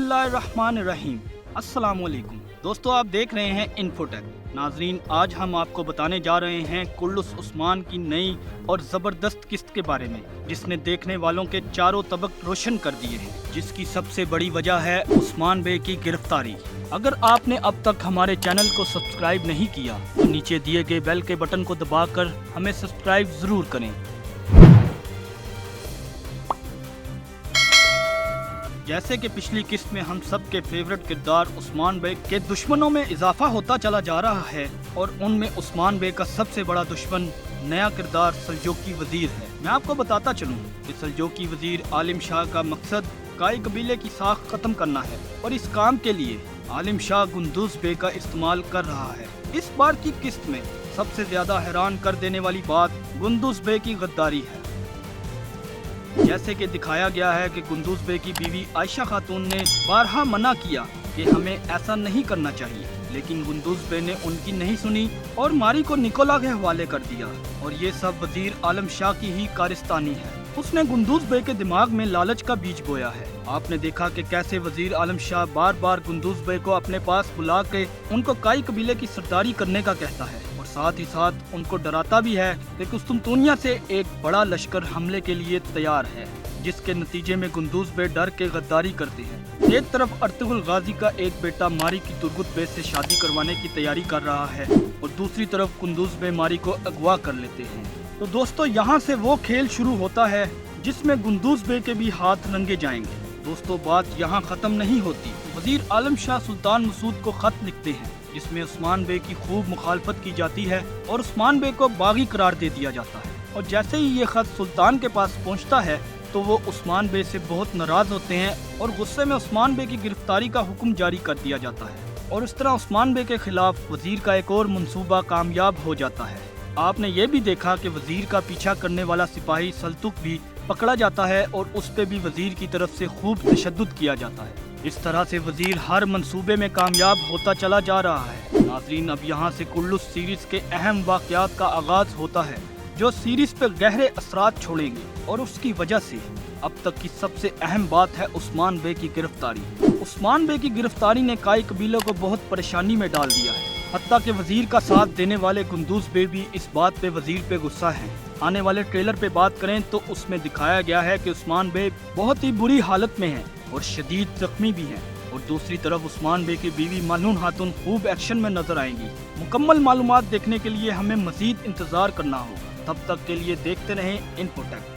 बिस्मिल्लाहिर्रहमानिर्रहीम। अस्सलाम वालेकुम दोस्तों, आप देख रहे हैं इन्फोटेक। नाजरीन, आज हम आपको बताने जा रहे हैं कुल्लुस उस्मान की नई और ज़बरदस्त किस्त के बारे में, जिसने देखने वालों के चारों तबक रोशन कर दिए हैं, जिसकी सबसे बड़ी वजह है उस्मान बे की गिरफ्तारी। अगर आपने अब तक हमारे चैनल को सब्सक्राइब नहीं किया तो नीचे दिए गए बेल के बटन को दबाकर हमें सब्सक्राइब ज़रूर करें। जैसे कि पिछली किस्त में हम सब के फेवरेट किरदार उस्मान बे के दुश्मनों में इजाफा होता चला जा रहा है और उनमें उस्मान बे का सबसे बड़ा दुश्मन नया किरदार सल्जोकी वजीर है। मैं आपको बताता चलूं कि सल्जोकी वजीर आलिम शाह का मकसद काई कबीले की साख खत्म करना है और इस काम के लिए आलिम शाह गुंदुज बे का इस्तेमाल कर रहा है। इस बार की किस्त में सबसे ज्यादा हैरान कर देने वाली बात गुंदुज बे की गद्दारी है। जैसे कि दिखाया गया है कि गुंदुज बे की बीवी आयशा खातून ने बारहा मना किया कि हमें ऐसा नहीं करना चाहिए, लेकिन गुंदुज बे ने उनकी नहीं सुनी और मारी को निकोला के हवाले कर दिया। और ये सब वजीर आलम शाह की ही कारिस्तानी है। उसने गुंदुज बे के दिमाग में लालच का बीज बोया है। आपने देखा कि कैसे वजीर आलम शाह बार बार गुंदुज बे को अपने पास बुला के उनको काई कबीले की सरदारी करने का कहता है और साथ ही साथ उनको डराता भी है कि कुस्तुनतुनिया से एक बड़ा लश्कर हमले के लिए तैयार है, जिसके नतीजे में गुंदुज बे डर के गद्दारी करते हैं। एक तरफ अर्तुगरुल गाजी का एक बेटा मारी की तुर्गुत बे से शादी करवाने की तैयारी कर रहा है और दूसरी तरफ गुंदुज बे मारी को अगवा कर लेते हैं। तो दोस्तों, यहाँ से वो खेल शुरू होता है जिसमें गुंदुज बे के भी हाथ रंगे जाएंगे। दोस्तों, बात यहाँ खत्म नहीं होती। वजीर आलम शाह सुल्तान मसूद को खत लिखते हैं जिसमें उस्मान बे की खूब मुखालफत की जाती है और उस्मान बे को बागी करार दे दिया जाता है। और जैसे ही ये खत सुल्तान के पास पहुँचता है तो वो उस्मान बे से बहुत नाराज होते हैं और गुस्से में उस्मान बे की गिरफ्तारी का हुक्म जारी कर दिया जाता है। और इस तरह उस्मान बे के खिलाफ वजीर का एक और मंसूबा कामयाब हो जाता है। आपने ये भी देखा कि वजीर का पीछा करने वाला सिपाही सल्तुक भी पकड़ा जाता है और उस पे भी वजीर की तरफ से खूब तशद्दुद किया जाता है। इस तरह से वजीर हर मंसूबे में कामयाब होता चला जा रहा है। नाज़रीन, अब यहाँ से कुल्लुस सीरीज के अहम वाक़यात का आगाज होता है जो सीरीज पर गहरे असरात छोड़ेंगे और उसकी वजह से अब तक की सबसे अहम बात है उस्मान बे की गिरफ्तारी। उस्मान बे की गिरफ्तारी ने काई कबीलों को बहुत परेशानी में डाल दिया है। हत्ता के वजीर का साथ देने वाले गुंदुज बे भी इस बात पे वजीर पे गुस्सा है। आने वाले ट्रेलर पे बात करें तो उसमें दिखाया गया है कि उस्मान बे बहुत ही बुरी हालत में है और शदीद जख्मी भी हैं। और दूसरी तरफ उस्मान बे की बीवी मालून खातून खूब एक्शन में नजर आएंगी। मुकम्मल मालूमात देखने के लिए हमें मजीद इंतजार करना होगा। तब तक के लिए देखते रहें इन्फोटेक।